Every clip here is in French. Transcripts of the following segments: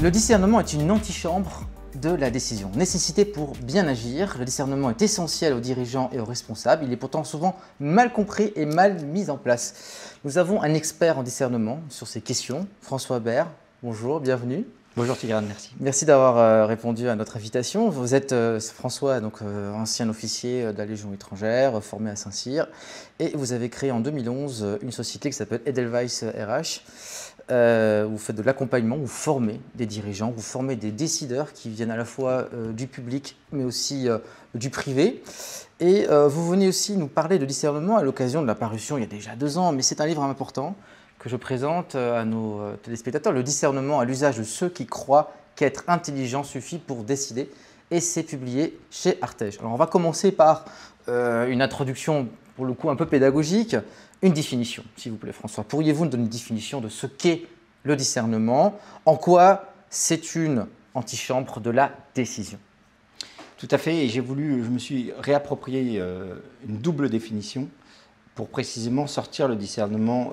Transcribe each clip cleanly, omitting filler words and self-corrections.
Le discernement est une antichambre de la décision. Nécessité pour bien agir, le discernement est essentiel aux dirigeants et aux responsables. Il est pourtant souvent mal compris et mal mis en place. Nous avons un expert en discernement sur ces questions, François Bert. Bonjour, bienvenue. Bonjour Tigrane, merci. Merci d'avoir répondu à notre invitation. Vous êtes François, donc ancien officier de la Légion étrangère, formé à Saint-Cyr, et vous avez créé en 2011 une société qui s'appelle Edelweiss RH. Vous faites de l'accompagnement, vous formez des dirigeants, vous formez des décideurs qui viennent à la fois du public mais aussi du privé. Et vous venez aussi nous parler de discernement à l'occasion de la parution il y a déjà 2 ans, mais c'est un livre important que je présente à nos téléspectateurs, le discernement à l'usage de ceux qui croient qu'être intelligent suffit pour décider, et c'est publié chez Artege. Alors on va commencer par une introduction pour le coup un peu pédagogique, une définition s'il vous plaît François. Pourriez-vous nous donner une définition de ce qu'est le discernement, en quoi c'est une antichambre de la décision? Tout à fait, et je me suis réapproprié une double définition pour précisément sortir le discernement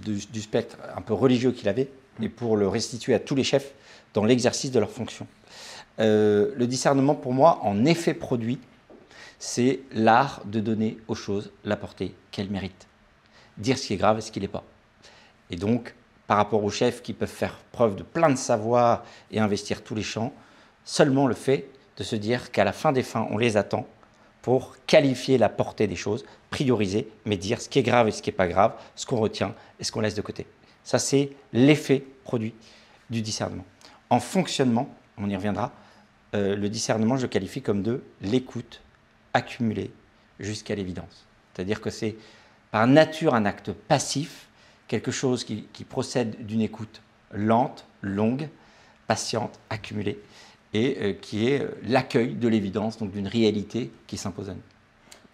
du spectre un peu religieux qu'il avait et pour le restituer à tous les chefs dans l'exercice de leur fonction. Le discernement, pour moi, en effet produit, c'est l'art de donner aux choses la portée qu'elles méritent. Dire ce qui est grave et ce qui ne l'est pas. Et donc, par rapport aux chefs qui peuvent faire preuve de plein de savoir et investir tous les champs, seulement le fait de se dire qu'à la fin des fins, on les attend pour qualifier la portée des choses, prioriser, mais dire ce qui est grave et ce qui n'est pas grave, ce qu'on retient et ce qu'on laisse de côté. Ça, c'est l'effet produit du discernement. En fonctionnement, on y reviendra, le discernement, je le qualifie comme de l'écoute accumulée jusqu'à l'évidence. C'est-à-dire que c'est par nature un acte passif, quelque chose qui procède d'une écoute lente, longue, patiente, accumulée, et qui est l'accueil de l'évidence, donc d'une réalité qui s'impose à nous.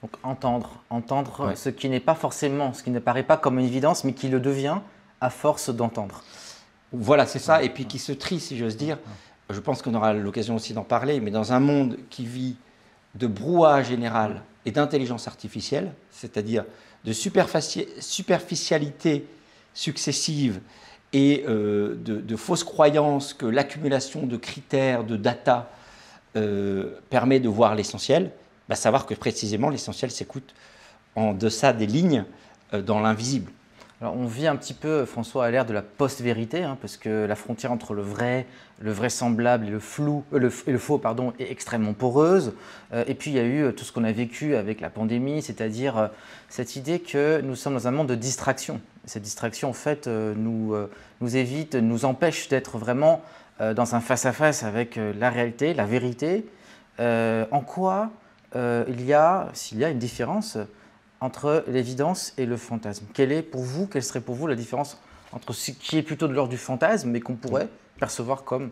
Donc entendre Ouais. ce qui n'est pas forcément, ce qui ne paraît pas comme une évidence, mais qui le devient à force d'entendre. Voilà, c'est ça, et puis qui se trie, si j'ose dire. Je pense qu'on aura l'occasion aussi d'en parler, mais dans un monde qui vit de brouhaha général et d'intelligence artificielle, c'est-à-dire de superficialité successive et de fausses croyances que l'accumulation de critères, de data permet de voir l'essentiel, savoir que précisément l'essentiel s'écoute en deçà des lignes dans l'invisible. Alors on vit un petit peu, François, à l'ère de la post-vérité, parce que la frontière entre le vrai, le vraisemblable et le faux est extrêmement poreuse. Et puis il y a eu tout ce qu'on a vécu avec la pandémie, c'est-à-dire cette idée que nous sommes dans un monde de distraction. Cette distraction, en fait, nous évite, nous empêche d'être vraiment dans un face-à-face avec la réalité, la vérité. En quoi s'il y a une différence entre l'évidence et le fantasme? Quelle serait pour vous la différence entre ce qui est plutôt de l'ordre du fantasme, mais qu'on pourrait percevoir comme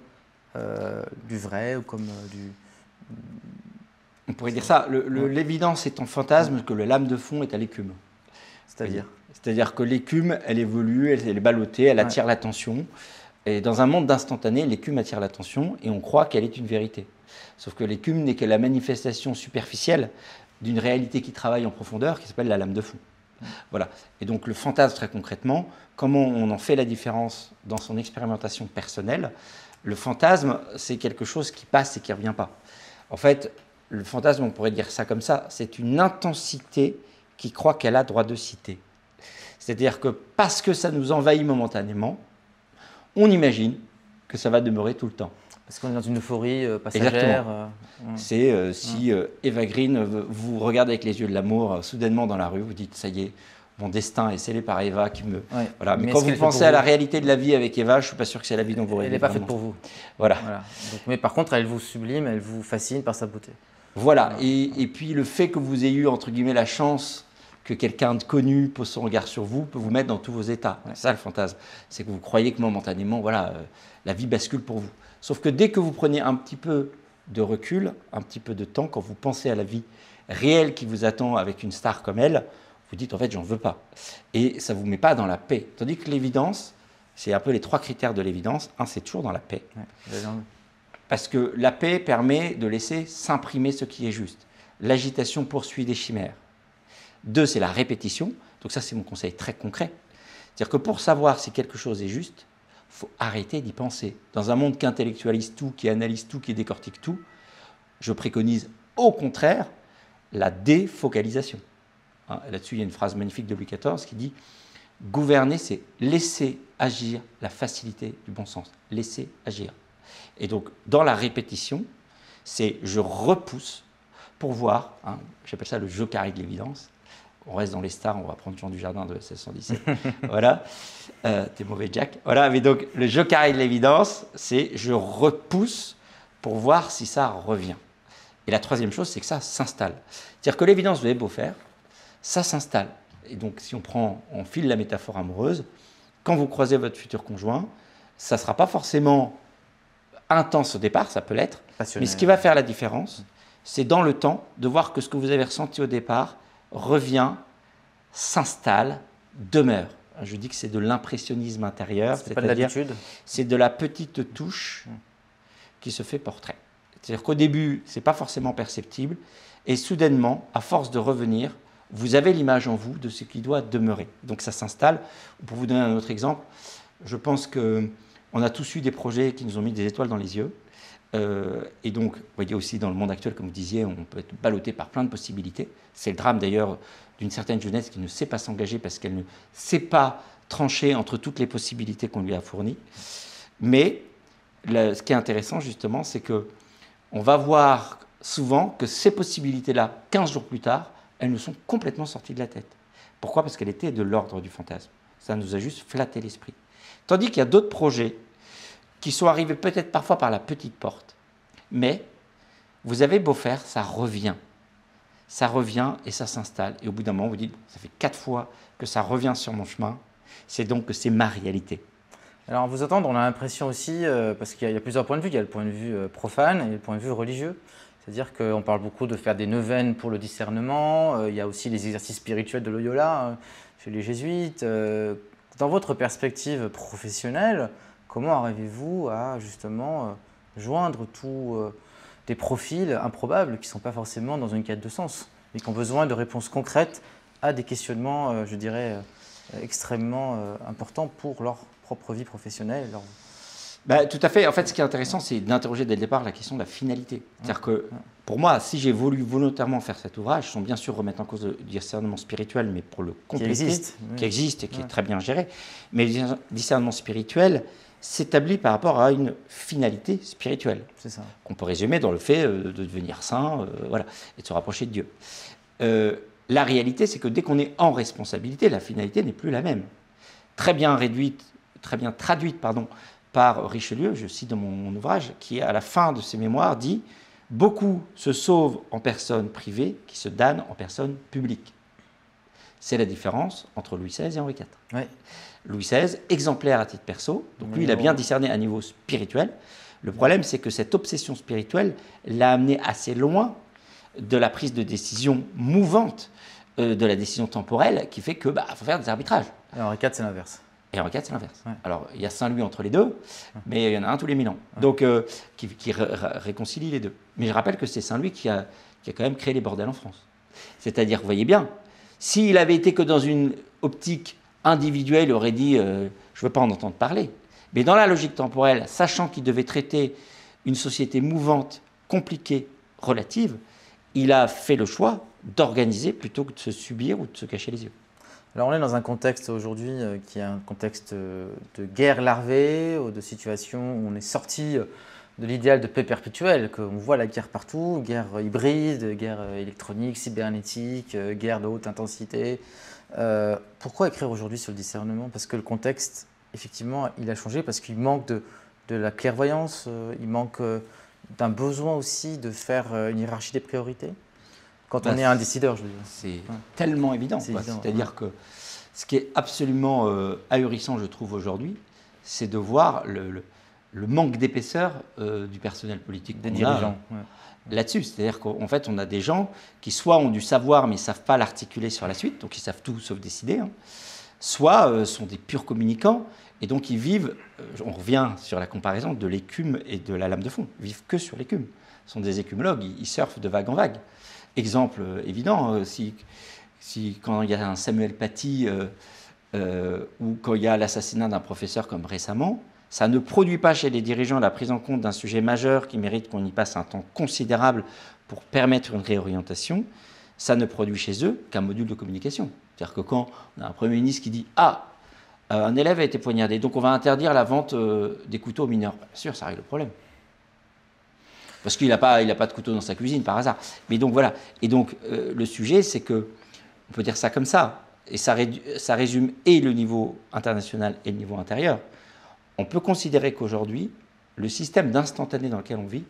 du vrai ou comme du... On pourrait dire ça, l'évidence est en fantasme, que le lame de fond est à l'écume. C'est-à-dire que l'écume, elle évolue, elle est ballottée, elle attire l'attention. Et dans un monde d'instantané, l'écume attire l'attention et on croit qu'elle est une vérité. Sauf que l'écume n'est que la manifestation superficielle d'une réalité qui travaille en profondeur, qui s'appelle la lame de fond. Voilà. Et donc le fantasme, très concrètement, comment on en fait la différence dans son expérimentation personnelle? Le fantasme, c'est quelque chose qui passe et qui ne revient pas. En fait, le fantasme, on pourrait dire ça comme ça, c'est une intensité qui croit qu'elle a droit de citer. C'est-à-dire que parce que ça nous envahit momentanément, on imagine que ça va demeurer tout le temps. Parce qu'on est dans une euphorie passagère. C'est si Eva Green vous regarde avec les yeux de l'amour, soudainement dans la rue, vous dites « ça y est, mon destin est scellé par Eva qui me… Ouais. Voilà. Mais quand vous pensez à la réalité de la vie avec Eva, je ne suis pas sûr que c'est la vie dont vous rêvez. Elle n'est pas faite pour vous. Voilà. Donc, mais par contre, elle vous sublime, elle vous fascine par sa beauté. Voilà. Et puis le fait que vous ayez eu, entre guillemets, la chance que quelqu'un de connu pose son regard sur vous peut vous mettre dans tous vos états. C'est ça le fantasme. C'est que vous croyez que momentanément, la vie bascule pour vous. Sauf que dès que vous prenez un petit peu de recul, un petit peu de temps, quand vous pensez à la vie réelle qui vous attend avec une star comme elle, vous dites en fait j'en veux pas. Et ça ne vous met pas dans la paix. Tandis que l'évidence, c'est un peu les 3 critères de l'évidence. Un, c'est toujours dans la paix. Parce que la paix permet de laisser s'imprimer ce qui est juste. L'agitation poursuit des chimères. 2, c'est la répétition. Donc ça, c'est mon conseil très concret. C'est-à-dire que pour savoir si quelque chose est juste, faut arrêter d'y penser. Dans un monde qui intellectualise tout, qui analyse tout, qui décortique tout, je préconise au contraire la défocalisation. Hein, là-dessus, il y a une phrase magnifique de Louis XIV qui dit « Gouverner, c'est laisser agir la facilité du bon sens. Laisser agir. » Et donc, dans la répétition, c'est je repousse pour voir, hein, j'appelle ça le jeu carré de l'évidence. On reste dans les stars, on va prendre Jean Dujardin de 1617. Voilà, t'es mauvais Jack. Voilà, mais donc le jeu carré de l'évidence, c'est je repousse pour voir si ça revient. Et la troisième chose, c'est que ça s'installe. C'est-à-dire que l'évidence, vous avez beau faire, ça s'installe. Et donc si on file la métaphore amoureuse, quand vous croisez votre futur conjoint, ça ne sera pas forcément intense au départ, ça peut l'être, mais ce qui va faire la différence, c'est dans le temps de voir que ce que vous avez ressenti au départ revient, s'installe, demeure. Je dis que c'est de l'impressionnisme intérieur, c'est-à-dire c'est de la petite touche qui se fait portrait. C'est-à-dire qu'au début, ce n'est pas forcément perceptible, et soudainement, à force de revenir, vous avez l'image en vous de ce qui doit demeurer. Donc ça s'installe. Pour vous donner un autre exemple, je pense qu'on a tous eu des projets qui nous ont mis des étoiles dans les yeux. Et donc, vous voyez aussi dans le monde actuel, comme vous disiez, on peut être ballotté par plein de possibilités. C'est le drame d'ailleurs d'une certaine jeunesse qui ne sait pas s'engager parce qu'elle ne sait pas trancher entre toutes les possibilités qu'on lui a fournies. Mais ce qui est intéressant justement, c'est qu'on va voir souvent que ces possibilités-là, 15 jours plus tard, elles nous sont complètement sorties de la tête. Pourquoi? Parce qu'elles étaient de l'ordre du fantasme. Ça nous a juste flatté l'esprit. Tandis qu'il y a d'autres projets qui sont arrivés peut-être parfois par la petite porte, mais vous avez beau faire, ça revient. Ça revient et ça s'installe. Et au bout d'un moment, vous dites, ça fait 4 fois que ça revient sur mon chemin, c'est donc que c'est ma réalité. Alors, en vous entendre, on a l'impression aussi, parce qu'il y a plusieurs points de vue, il y a le point de vue profane et le point de vue religieux. C'est-à-dire qu'on parle beaucoup de faire des neuvaines pour le discernement, il y a aussi les exercices spirituels de Loyola chez les jésuites. Dans votre perspective professionnelle, comment arrivez-vous à justement joindre tous des profils improbables qui ne sont pas forcément dans une quête de sens, mais qui ont besoin de réponses concrètes à des questionnements, je dirais, extrêmement importants pour leur propre vie professionnelle. Tout à fait. En fait, ce qui est intéressant, c'est d'interroger dès le départ la question de la finalité. C'est-à-dire que, pour moi, si j'ai voulu volontairement faire cet ouvrage, sans bien sûr remettre en cause le discernement spirituel, mais pour le compléter, qui existe et qui est très bien géré, mais le discernement spirituel s'établit par rapport à une finalité spirituelle, qu'on peut résumer dans le fait de devenir saint, voilà, et de se rapprocher de Dieu. La réalité, c'est que dès qu'on est en responsabilité, la finalité n'est plus la même. Très bien traduite, par Richelieu, je cite dans mon ouvrage, qui à la fin de ses mémoires dit « Beaucoup se sauvent en personne privée qui se damnent en personne publique ». C'est la différence entre Louis XVI et Henri IV. Ouais. Louis XVI, exemplaire à titre perso, donc lui il a bien discerné à niveau spirituel. Le problème c'est que cette obsession spirituelle l'a amené assez loin de la prise de décision mouvante, de la décision temporelle, qui fait que faut faire des arbitrages. Et Henri IV c'est l'inverse. Et Henri IV, c'est l'inverse. Ouais. Alors, il y a Saint-Louis entre les deux, mais il y en a un tous les 1000 ans. Ouais. Donc, qui réconcilie les deux. Mais je rappelle que c'est Saint-Louis qui a quand même créé les bordels en France. C'est-à-dire, vous voyez bien, s'il avait été que dans une optique individuelle, il aurait dit « je ne veux pas en entendre parler ». Mais dans la logique temporelle, sachant qu'il devait traiter une société mouvante, compliquée, relative, il a fait le choix d'organiser plutôt que de se subir ou de se cacher les yeux. Alors on est dans un contexte aujourd'hui qui est un contexte de guerre larvée, de situation où on est sorti de l'idéal de paix perpétuelle, qu'on voit la guerre partout, guerre hybride, guerre électronique, cybernétique, guerre de haute intensité. Pourquoi écrire aujourd'hui sur le discernement? Parce que le contexte, effectivement, il a changé, parce qu'il manque de la clairvoyance, il manque d'un besoin aussi de faire une hiérarchie des priorités. Quand on est un décideur, je veux dire. C'est tellement évident. C'est-à-dire que ce qui est absolument ahurissant, je trouve, aujourd'hui, c'est de voir le manque d'épaisseur du personnel politique des dirigeants. Là-dessus. C'est-à-dire qu'en fait, on a des gens qui soit ont du savoir, mais ne savent pas l'articuler sur la suite, donc ils savent tout sauf décider, soit sont des purs communicants, et donc ils vivent, on revient sur la comparaison de l'écume et de la lame de fond, ils vivent que sur l'écume. Ce sont des écumologues, ils surfent de vague en vague. Exemple évident, si quand il y a un Samuel Paty ou quand il y a l'assassinat d'un professeur comme récemment, ça ne produit pas chez les dirigeants la prise en compte d'un sujet majeur qui mérite qu'on y passe un temps considérable pour permettre une réorientation, ça ne produit chez eux qu'un module de communication. C'est-à-dire que quand on a un Premier ministre qui dit « Ah, un élève a été poignardé, donc on va interdire la vente des couteaux aux mineurs », bien sûr, ça règle le problème. Parce qu'il n'a pas de couteau dans sa cuisine, par hasard. Mais donc voilà. Et donc le sujet, c'est que, on peut dire ça comme ça, et ça résume et le niveau international et le niveau intérieur. On peut considérer qu'aujourd'hui, le système d'instantané dans lequel on vit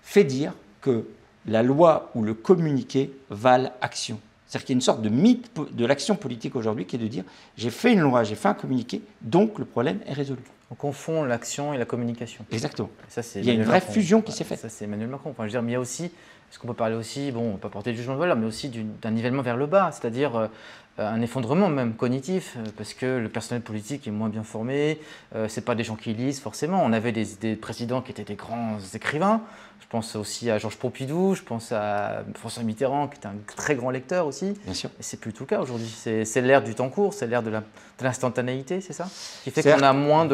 fait dire que la loi ou le communiqué valent action. C'est-à-dire qu'il y a une sorte de mythe de l'action politique aujourd'hui qui est de dire « j'ai fait une loi, j'ai fait un communiqué, donc le problème est résolu ». On confond l'action et la communication. Exactement. Ça, il y a une vraie fusion qui s'est faite. Ça, c'est Emmanuel Macron. Enfin, je veux dire, mais il y a aussi, est-ce qu'on peut parler aussi, bon, on ne peut pas porter de jugement de valeur, mais aussi d'un nivellement vers le bas, c'est-à-dire un effondrement même cognitif, parce que le personnel politique est moins bien formé, ce n'est pas des gens qui lisent forcément. On avait des présidents qui étaient des grands écrivains. Je pense aussi à Georges Pompidou, je pense à François Mitterrand, qui était un très grand lecteur aussi. Bien sûr. Et c'est plus tout le cas aujourd'hui. C'est l'ère du temps court, c'est l'ère de l'instantanéité, c'est ça? Qui fait qu'on a moins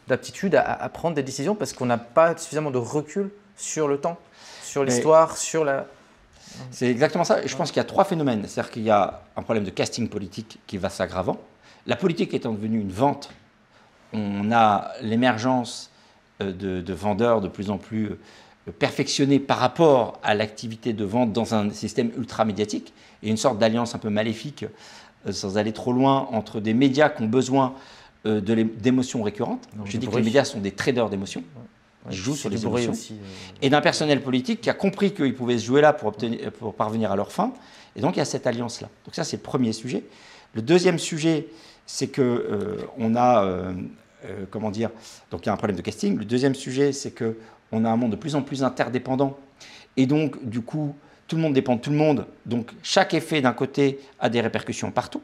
d'aptitude à prendre des décisions parce qu'on n'a pas suffisamment de recul sur le temps, sur l'histoire, sur la... C'est exactement ça. Et je pense qu'il y a trois phénomènes. C'est-à-dire qu'il y a un problème de casting politique qui va s'aggravant. La politique étant devenue une vente, on a l'émergence de vendeurs de plus en plus perfectionnés par rapport à l'activité de vente dans un système ultra médiatique et une sorte d'alliance un peu maléfique, sans aller trop loin, entre des médias qui ont besoin d'émotions récurrentes. Je dis que les médias sont des traders d'émotions. Ils jouent sur les émotions. Aussi, et d'un personnel politique qui a compris qu'ils pouvaient se jouer là pour parvenir à leur fin. Et donc, il y a cette alliance-là. Donc ça, c'est le premier sujet. Le deuxième sujet, c'est qu'on a... comment dire? Donc, il y a un problème de casting. Le deuxième sujet, c'est qu'on a un monde de plus en plus interdépendant. Et donc, du coup, tout le monde dépend de tout le monde. Donc, chaque effet, d'un côté, a des répercussions partout.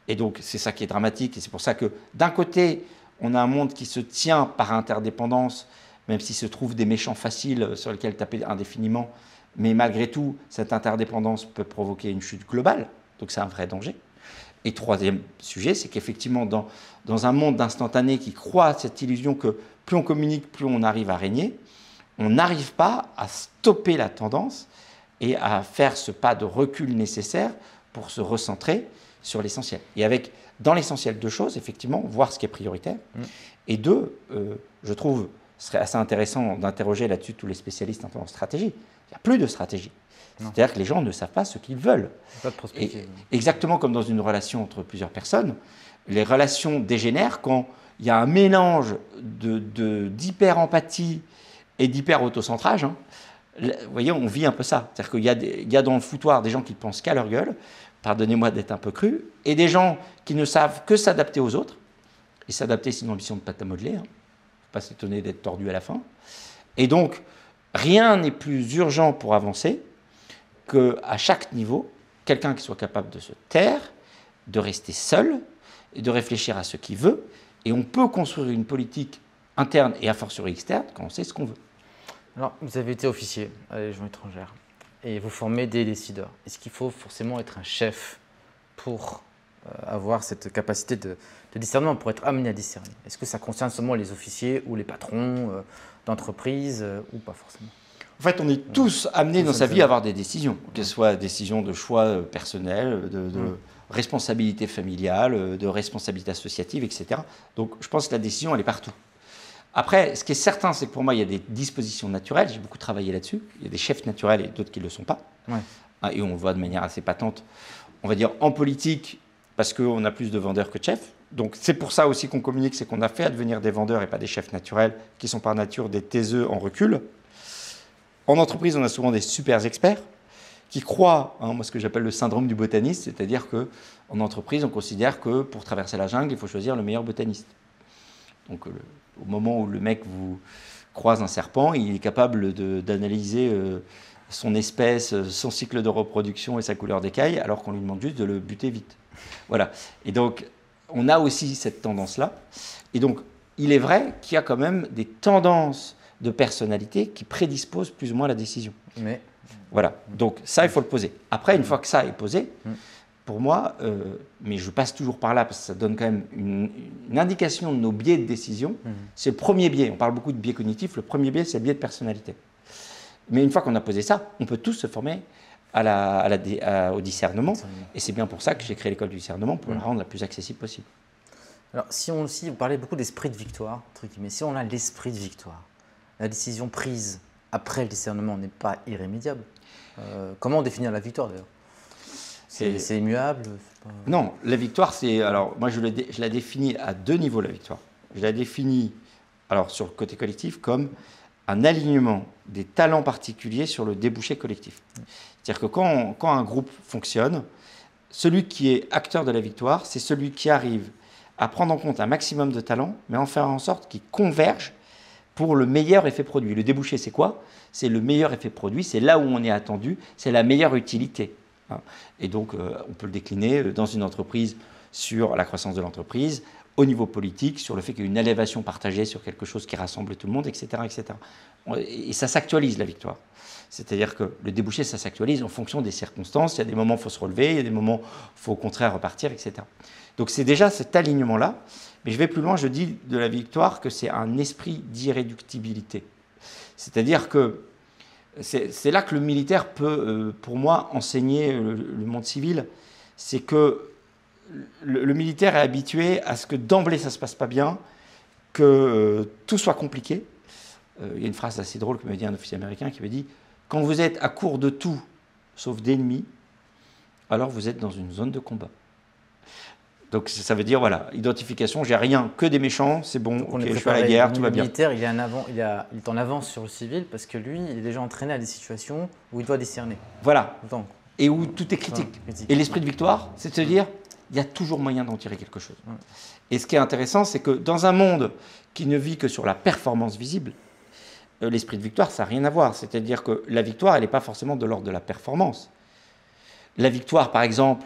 Et donc, c'est ça qui est dramatique. Et c'est pour ça que, d'un côté, on a un monde qui se tient par interdépendance, même s'il se trouve des méchants faciles sur lesquels taper indéfiniment. Mais malgré tout, cette interdépendance peut provoquer une chute globale. Donc, c'est un vrai danger. Et troisième sujet, c'est qu'effectivement, dans un monde d'instantané qui croit à cette illusion que plus on communique, plus on arrive à régner, on n'arrive pas à stopper la tendance et à faire ce pas de recul nécessaire pour se recentrer sur l'essentiel. Et avec, dans l'essentiel, deux choses, effectivement, voir ce qui est prioritaire. Et deux, je trouve, ce serait assez intéressant d'interroger là-dessus tous les spécialistes un peu en stratégie. Il n'y a plus de stratégie. C'est-à-dire que les gens ne savent pas ce qu'ils veulent. Pas de prospective. Exactement comme dans une relation entre plusieurs personnes, les relations dégénèrent quand il y a un mélange d'hyper-empathie et d'hyper-autocentrage. Hein. Vous voyez, on vit un peu ça. C'est-à-dire qu'il y a dans le foutoir des gens qui ne pensent qu'à leur gueule, pardonnez-moi d'être un peu cru, et des gens qui ne savent que s'adapter aux autres. Et s'adapter, c'est une ambition de pâte à modeler. Il ne faut pas s'étonner d'être tordu à la fin. Et donc, rien n'est plus urgent pour avancer qu'à chaque niveau, quelqu'un qui soit capable de se taire, de rester seul et de réfléchir à ce qu'il veut. Et on peut construire une politique interne et a fortiori externe quand on sait ce qu'on veut. Alors, vous avez été officier à la Légion étrangère et vous formez des décideurs. Est-ce qu'il faut forcément être un chef pour avoir cette capacité de discernement, pour être amené à discerner? Est-ce que ça concerne seulement les officiers ou les patrons d'entreprise ou pas forcément? En fait, on est tous amenés dans sa vie à avoir des décisions, que ce soit des décisions de choix personnels, de responsabilité familiale, de responsabilité associative, etc. Donc, je pense que la décision, elle est partout. Après, ce qui est certain, c'est que pour moi, il y a des dispositions naturelles. J'ai beaucoup travaillé là-dessus. Il y a des chefs naturels et d'autres qui ne le sont pas. Ouais. Et on le voit de manière assez patente, on va dire, en politique, parce qu'on a plus de vendeurs que de chefs. Donc, c'est pour ça aussi qu'on communique, c'est qu'on a fait advenir des vendeurs et pas des chefs naturels, qui sont par nature des taiseux en recul. En entreprise, on a souvent des super experts qui croient, moi ce que j'appelle le syndrome du botaniste, c'est-à-dire qu'en entreprise, on considère que pour traverser la jungle, il faut choisir le meilleur botaniste. Donc au moment où le mec vous croise un serpent, il est capable d'analyser son espèce, son cycle de reproduction et sa couleur d'écaille, alors qu'on lui demande juste de le buter vite. Voilà. Et donc, on a aussi cette tendance-là. Et donc, il est vrai qu'il y a quand même des tendances de personnalité qui prédisposent plus ou moins à la décision. Mais... Voilà, donc ça, il faut le poser. Après, une fois que ça est posé, pour moi, mais je passe toujours par là parce que ça donne quand même une indication de nos biais de décision. C'est le premier biais. On parle beaucoup de biais cognitifs. Le premier biais, c'est le biais de personnalité. Mais une fois qu'on a posé ça, on peut tous se former au discernement. Et c'est bien pour ça que j'ai créé l'école du discernement, pour la rendre la plus accessible possible. Alors, si on aussi, vous parlez beaucoup d'esprit de victoire, mais si on a l'esprit de victoire, la décision prise après le discernement n'est pas irrémédiable. Comment définir la victoire d'ailleurs? C'est immuable? Non, la victoire, c'est... Alors, moi, je la définis à deux niveaux, la victoire. Je la définis, alors, sur le côté collectif, comme un alignement des talents particuliers sur le débouché collectif. C'est-à-dire que quand un groupe fonctionne, celui qui est acteur de la victoire, c'est celui qui arrive à prendre en compte un maximum de talents, mais en faire en sorte qu'ils convergent pour le meilleur effet produit. Le débouché, c'est quoi? C'est le meilleur effet produit, c'est là où on est attendu, c'est la meilleure utilité. Et donc, on peut le décliner dans une entreprise sur la croissance de l'entreprise, au niveau politique, sur le fait qu'il y a une élévation partagée sur quelque chose qui rassemble tout le monde, etc. etc. Et ça s'actualise, la victoire. C'est-à-dire que le débouché, ça s'actualise en fonction des circonstances. Il y a des moments où il faut se relever, il y a des moments où il faut au contraire repartir, etc. Donc c'est déjà cet alignement-là. Mais je vais plus loin, je dis de la victoire que c'est un esprit d'irréductibilité. C'est-à-dire que c'est là que le militaire peut, pour moi, enseigner le monde civil. C'est que le militaire est habitué à ce que d'emblée ça ne se passe pas bien, que tout soit compliqué. Il y a une phrase assez drôle que m'avait dit un officier américain qui m'a dit « Quand vous êtes à court de tout, sauf d'ennemis, alors vous êtes dans une zone de combat. » Donc ça veut dire, voilà, identification, j'ai rien, que des méchants, c'est bon, okay, je fais la guerre, tout va bien. Le militaire, il est en avance sur le civil parce que lui, il est déjà entraîné à des situations où il doit discerner. Voilà, et où tout est critique. Et l'esprit de victoire, c'est de se dire, il y a toujours moyen d'en tirer quelque chose. Ouais. Et ce qui est intéressant, c'est que dans un monde qui ne vit que sur la performance visible, l'esprit de victoire, ça n'a rien à voir. C'est-à-dire que la victoire, elle n'est pas forcément de l'ordre de la performance. La victoire, par exemple,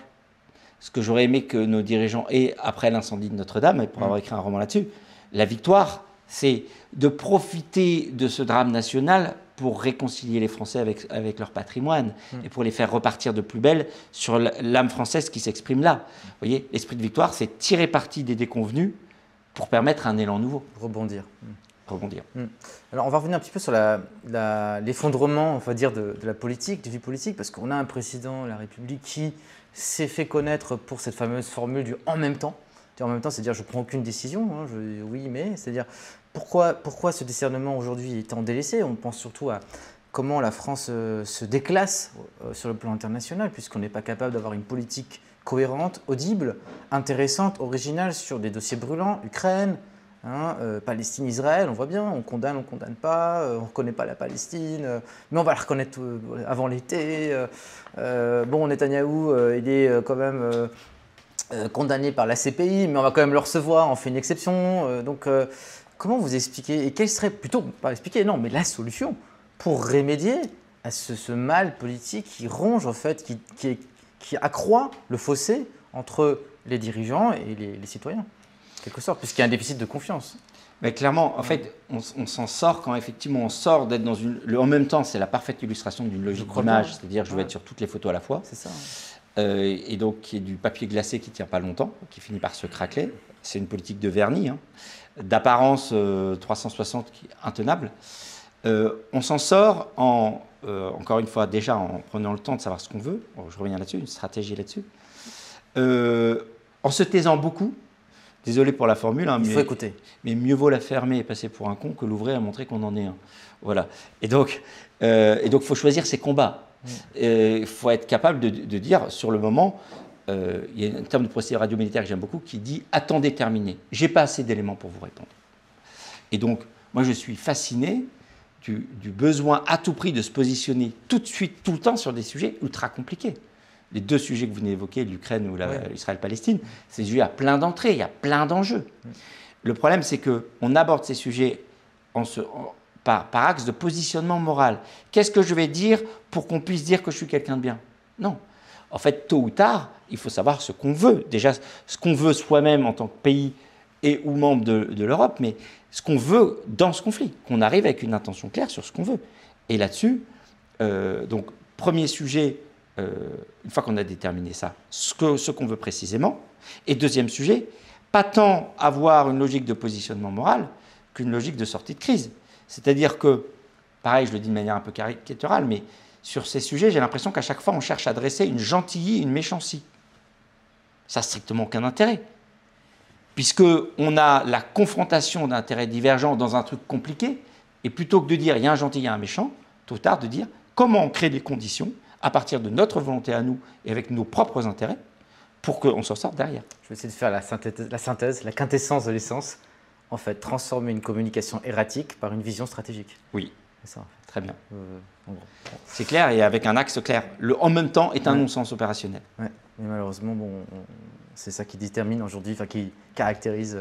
ce que j'aurais aimé que nos dirigeants aient après l'incendie de Notre-Dame, pour avoir écrit un roman là-dessus, la victoire, c'est de profiter de ce drame national pour réconcilier les Français avec leur patrimoine et pour les faire repartir de plus belle sur l'âme française qui s'exprime là. Vous voyez, l'esprit de victoire, c'est tirer parti des déconvenus pour permettre un élan nouveau. Rebondir. Alors, on va revenir un petit peu sur l'effondrement, on va dire, de la politique, de vie politique, parce qu'on a un président de la République qui s'est fait connaître pour cette fameuse formule du « en même temps ». En même temps, c'est-à-dire je ne prends aucune décision, hein, oui, mais c'est-à-dire pourquoi ce discernement aujourd'hui est en délaissé? On pense surtout à comment la France se déclasse sur le plan international, puisqu'on n'est pas capable d'avoir une politique cohérente, audible, intéressante, originale sur des dossiers brûlants, Ukraine, Palestine, Israël, on voit bien, on condamne pas, on ne reconnaît pas la Palestine, mais on va la reconnaître avant l'été. Bon, Netanyahou, il est quand même condamné par la CPI, mais on va quand même le recevoir, on fait une exception. Donc, comment vous expliquez, et quelle serait plutôt, pas expliquer, non, mais la solution pour remédier à ce mal politique qui ronge, en fait, qui accroît le fossé entre les dirigeants et les citoyens, en quelque sorte, puisqu'il y a un déficit de confiance. Mais clairement, en fait, on s'en sort quand effectivement on sort d'être dans une... En même temps, c'est la parfaite illustration d'une logique d'image, c'est-à-dire je vais être sur toutes les photos à la fois. C'est ça. Et donc, qui est du papier glacé qui ne tient pas longtemps, qui finit par se craquer. C'est une politique de vernis, hein, d'apparence 360 qui est intenable. On s'en sort encore une fois, déjà en prenant le temps de savoir ce qu'on veut. Bon, je reviens là-dessus, une stratégie là-dessus. En se taisant beaucoup. Désolé pour la formule, hein, il faut écouter. Mais mieux vaut la fermer et passer pour un con que l'ouvrir et montrer qu'on en est un. Voilà. Et donc, faut choisir ses combats. Il faut être capable de dire, sur le moment, il y a un terme de procédure radio-militaire que j'aime beaucoup qui dit « attendez, terminé. J'ai pas assez d'éléments pour vous répondre ». Et donc, moi, je suis fasciné du besoin à tout prix de se positionner tout de suite, tout le temps, sur des sujets ultra compliqués. Les deux sujets que vous venez d'évoquer, l'Ukraine ou l'Israël-Palestine, c'est des sujets à plein d'entrées, il y a plein d'enjeux. Le problème, c'est qu'on aborde ces sujets par axe de positionnement moral. Qu'est-ce que je vais dire pour qu'on puisse dire que je suis quelqu'un de bien? Non. En fait, tôt ou tard, il faut savoir ce qu'on veut. Déjà, ce qu'on veut soi-même en tant que pays et ou membre de l'Europe, mais ce qu'on veut dans ce conflit, qu'on arrive avec une intention claire sur ce qu'on veut. Et là-dessus, donc, premier sujet, une fois qu'on a déterminé ça, ce qu'on veut précisément. Et deuxième sujet, pas tant avoir une logique de positionnement moral qu'une logique de sortie de crise. C'est-à-dire que, pareil, je le dis de manière un peu caricaturale, mais sur ces sujets, j'ai l'impression qu'à chaque fois, on cherche à dresser une gentilly et une méchancy. Ça n'a strictement aucun intérêt. Puisqu'on a la confrontation d'intérêts divergents dans un truc compliqué, et plutôt que de dire il y a un gentil, il y a un méchant, tôt ou tard de dire comment on crée des conditions à partir de notre volonté à nous et avec nos propres intérêts pour qu'on s'en sorte derrière. Je vais essayer de faire la synthèse, la quintessence de l'essence. En fait, transformer une communication erratique par une vision stratégique. Oui, c'est ça. En fait. Très bien. En gros. C'est clair et avec un axe clair. Le en même temps est un non-sens opérationnel. Ouais. Mais malheureusement, bon, c'est ça qui détermine aujourd'hui, enfin qui caractérise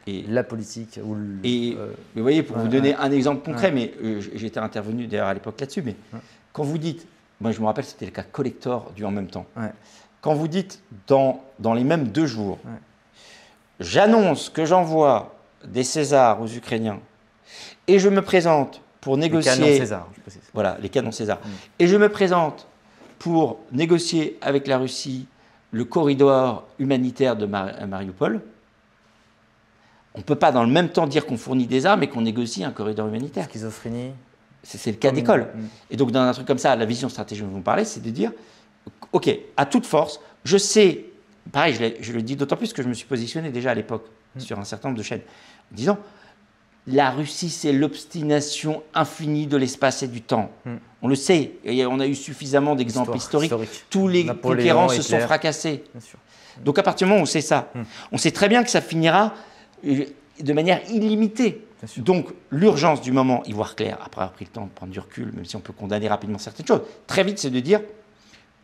la politique. Mais vous voyez, pour vous donner un exemple concret, mais j'étais intervenu d'ailleurs à l'époque là-dessus, mais quand vous dites, moi je me rappelle, c'était le cas collector du en même temps. Ouais. Quand vous dites dans les mêmes 2 jours, j'annonce que j'envoie des Césars aux Ukrainiens et je me présente pour négocier. Les canons César, je précise. Voilà, les canons César. Et je me présente pour négocier avec la Russie le corridor humanitaire de Mariupol. On ne peut pas dans le même temps dire qu'on fournit des armes et qu'on négocie un corridor humanitaire. Schizophrénie. C'est le cas d'école. Et donc, dans un truc comme ça, la vision stratégique dont vous parlez, c'est de dire, OK, à toute force, je sais, pareil, je le dis d'autant plus que je me suis positionné déjà à l'époque sur un certain nombre de chaînes, en disant, la Russie, c'est l'obstination infinie de l'espace et du temps. On le sait, et on a eu suffisamment d'exemples historiques. Tous les conquérants se sont fracassés. Donc, à partir du moment où on sait ça, on sait très bien que ça finira de manière illimitée. Donc, l'urgence du moment, y voir clair, après avoir pris le temps de prendre du recul, même si on peut condamner rapidement certaines choses, très vite, c'est de dire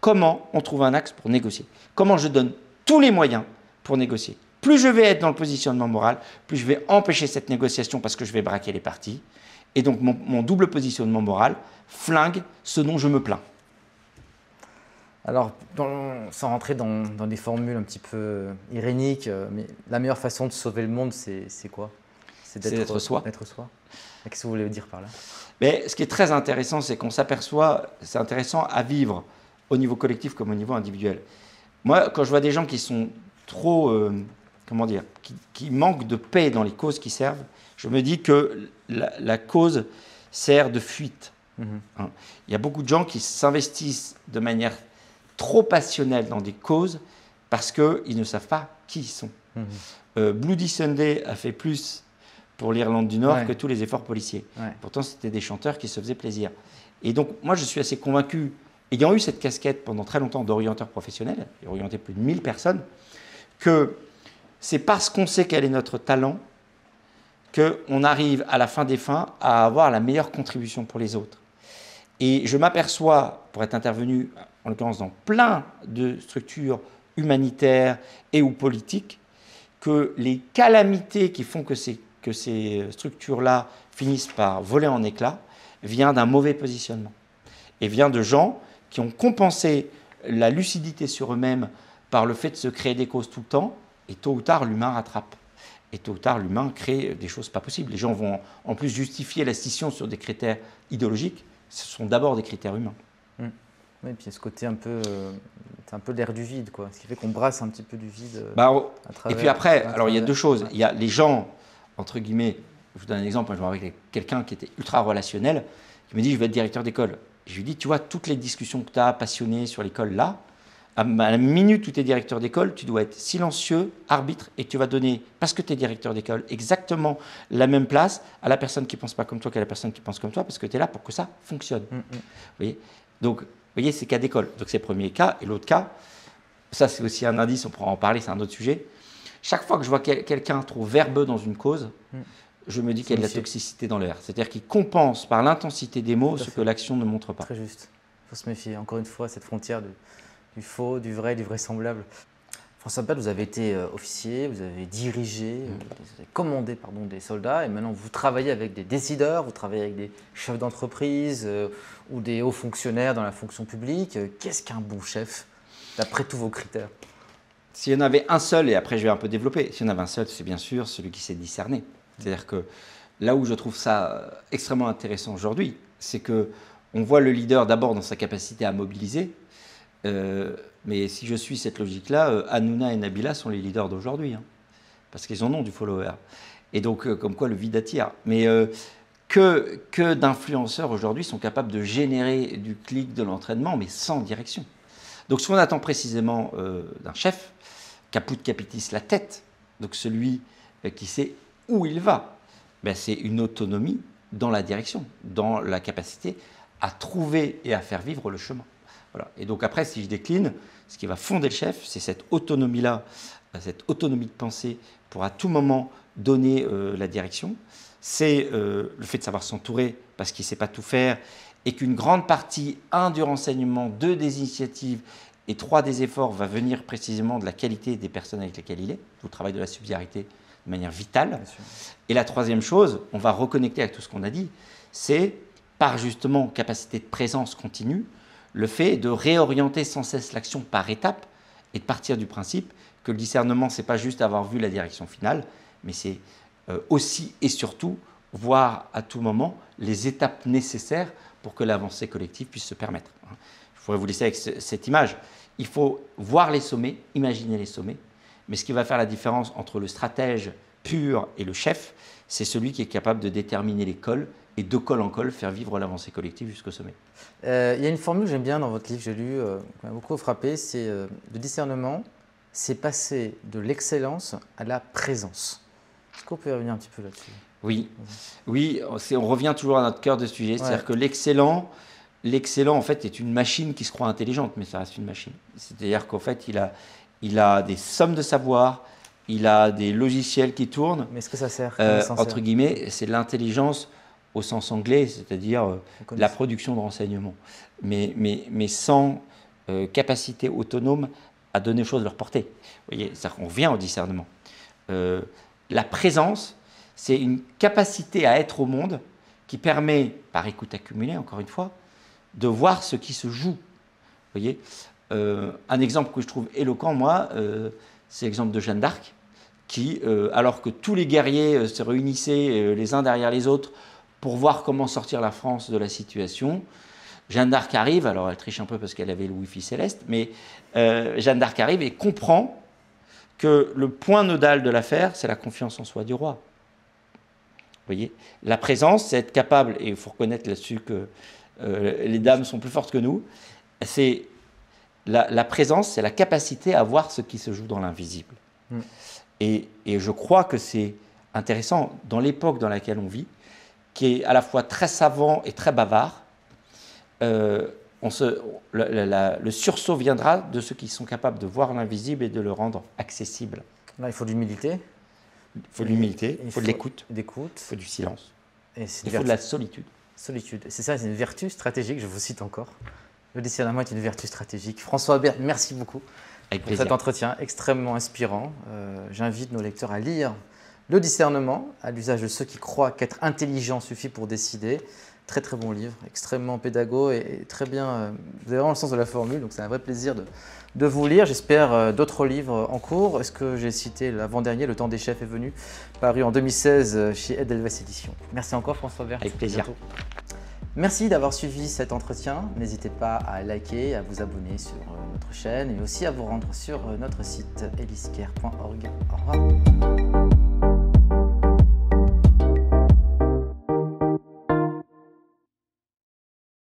comment on trouve un axe pour négocier. Comment je donne tous les moyens pour négocier. Plus je vais être dans le positionnement moral, plus je vais empêcher cette négociation parce que je vais braquer les parties. Et donc, mon double positionnement moral flingue ce dont je me plains. Alors, sans rentrer dans des formules un petit peu iréniques, mais la meilleure façon de sauver le monde, c'est quoi? C'est d'être soi. Qu'est-ce que vous voulez dire par là? Mais ce qui est très intéressant, c'est qu'on s'aperçoit, c'est intéressant à vivre au niveau collectif comme au niveau individuel. Moi, quand je vois des gens qui sont trop, comment dire, qui manquent de paix dans les causes qui servent, je me dis que la cause sert de fuite. Hein. Il y a beaucoup de gens qui s'investissent de manière trop passionnelle dans des causes parce qu'ils ne savent pas qui ils sont. Bloody Sunday a fait plus pour l'Irlande du Nord que tous les efforts policiers. Pourtant, c'était des chanteurs qui se faisaient plaisir. Et donc, moi, je suis assez convaincu, ayant eu cette casquette pendant très longtemps d'orienteur professionnel, et orienté plus de 1000 personnes, que c'est parce qu'on sait quel est notre talent qu'on arrive à la fin des fins à avoir la meilleure contribution pour les autres. Et je m'aperçois, pour être intervenu, en l'occurrence dans plein de structures humanitaires et ou politiques, que les calamités qui font que ces structures-là finissent par voler en éclats viennent d'un mauvais positionnement. Et vient de gens qui ont compensé la lucidité sur eux-mêmes par le fait de se créer des causes tout le temps, et tôt ou tard, l'humain rattrape. Et tôt ou tard, l'humain crée des choses pas possibles. Les gens vont en plus justifier la scission sur des critères idéologiques. Ce sont d'abord des critères humains. Oui, et puis ce côté un peu, c'est un peu l'air du vide, quoi. Ce qui fait qu'on brasse un petit peu du vide. À travers, et puis après, alors il y a 2 choses. Il y a les gens, entre guillemets, je vous donne un exemple, je me rappelle avec quelqu'un qui était ultra relationnel, qui me dit, je vais être directeur d'école. Je lui dis, tu vois, toutes les discussions que tu as passionnées sur l'école là, à la minute où tu es directeur d'école, tu dois être silencieux, arbitre, et tu vas donner, parce que tu es directeur d'école, exactement la même place à la personne qui ne pense pas comme toi qu'à la personne qui pense comme toi, parce que tu es là pour que ça fonctionne. Vous voyez? Donc, vous voyez, c'est cas d'école. Donc, c'est le premier cas. Et l'autre cas, ça, c'est aussi un indice, on pourra en parler, c'est un autre sujet. Chaque fois que je vois quelqu'un trop verbeux dans une cause, je me dis qu'il y a de la toxicité dans l'air. C'est-à-dire qu'il compense par l'intensité des mots ce que l'action ne montre pas. Très juste. Il faut se méfier. Encore une fois, cette frontière du faux, du vrai, du vraisemblable. François Abad, vous avez été officier, vous avez dirigé, vous avez commandé des soldats, et maintenant vous travaillez avec des décideurs, vous travaillez avec des chefs d'entreprise ou des hauts fonctionnaires dans la fonction publique. Qu'est-ce qu'un bon chef, d'après tous vos critères? S'il y en avait un seul, et après je vais un peu développer, s'il y en avait un seul, c'est bien sûr celui qui sait discerner. C'est-à-dire que là où je trouve ça extrêmement intéressant aujourd'hui, c'est qu'on voit le leader d'abord dans sa capacité à mobiliser, Mais si je suis cette logique-là, Hanouna et Nabila sont les leaders d'aujourd'hui, hein, parce qu'ils en ont du follower. Et donc, comme quoi le vide attire. Mais que d'influenceurs aujourd'hui sont capables de générer du clic, de l'entraînement, mais sans direction. Donc, ce qu'on attend précisément d'un chef, caput capitis la tête, donc celui qui sait où il va, ben, c'est une autonomie dans la direction, dans la capacité à trouver et à faire vivre le chemin. Voilà. Et donc après, si je décline, ce qui va fonder le chef, c'est cette autonomie-là, cette autonomie de pensée pour à tout moment donner la direction. C'est le fait de savoir s'entourer parce qu'il ne sait pas tout faire et qu'une grande partie, 1, du renseignement, 2, des initiatives et 3, des efforts va venir précisément de la qualité des personnes avec lesquelles il est, tout le travail de la subsidiarité de manière vitale. Et la troisième chose, on va reconnecter avec tout ce qu'on a dit, c'est par justement capacité de présence continue, le fait de réorienter sans cesse l'action par étapes et de partir du principe que le discernement, ce n'est pas juste avoir vu la direction finale, mais c'est aussi et surtout voir à tout moment les étapes nécessaires pour que l'avancée collective puisse se permettre. Je pourrais vous laisser avec cette image. Il faut voir les sommets, imaginer les sommets, mais ce qui va faire la différence entre le stratège pur et le chef, c'est celui qui est capable de déterminer les cols et de col en col faire vivre l'avancée collective jusqu'au sommet. Il y a une formule que j'aime bien dans votre livre, j'ai lu, qui m'a beaucoup frappé, c'est le discernement, c'est passer de l'excellence à la présence. Est-ce qu'on peut revenir un petit peu là-dessus? Oui, oui, on revient toujours à notre cœur de sujet, c'est-à-dire que l'excellent, en fait, est une machine qui se croit intelligente, mais ça reste une machine. C'est-à-dire qu'en fait, il a des sommes de savoir, il a des logiciels qui tournent. Mais est-ce que ça sert entre guillemets, c'est l'intelligence au sens anglais, c'est-à-dire la production de renseignements, mais sans capacité autonome à donner aux choses leur portée. Vous voyez, on revient au discernement. La présence, c'est une capacité à être au monde qui permet, par écoute accumulée, encore une fois, de voir ce qui se joue. Vous voyez, un exemple que je trouve éloquent, moi, c'est l'exemple de Jeanne d'Arc, qui, alors que tous les guerriers se réunissaient les uns derrière les autres pour voir comment sortir la France de la situation, Jeanne d'Arc arrive, alors elle triche un peu parce qu'elle avait le Wi-Fi céleste, mais Jeanne d'Arc arrive et comprend que le point nodal de l'affaire, c'est la confiance en soi du roi. Vous voyez, la présence, c'est être capable, et il faut reconnaître là-dessus que les dames sont plus fortes que nous, c'est la présence, c'est la capacité à voir ce qui se joue dans l'invisible. Et je crois que c'est intéressant, dans l'époque dans laquelle on vit, qui est à la fois très savant et très bavard, le sursaut viendra de ceux qui sont capables de voir l'invisible et de le rendre accessible. Là, il faut de l'humilité. Il faut de l'humilité, il faut de l'écoute, il faut du silence, il faut de la solitude. Solitude. C'est ça, c'est une vertu stratégique, je vous cite encore. Le discernement est une vertu stratégique. François Habert, merci beaucoup pour cet entretien extrêmement inspirant. J'invite nos lecteurs à lire Le discernement, à l'usage de ceux qui croient qu'être intelligent suffit pour décider. Très très bon livre, extrêmement pédago et très bien. Vous avez vraiment le sens de la formule, donc c'est un vrai plaisir de vous lire. J'espère d'autres livres en cours. Est-ce que j'ai cité l'avant-dernier, Le temps des chefs est venu, paru en 2016 chez Edelweiss Éditions. Merci encore François Habert. Avec plaisir. Merci d'avoir suivi cet entretien. N'hésitez pas à liker, à vous abonner sur notre chaîne et aussi à vous rendre sur notre site eliscare.org. Au revoir.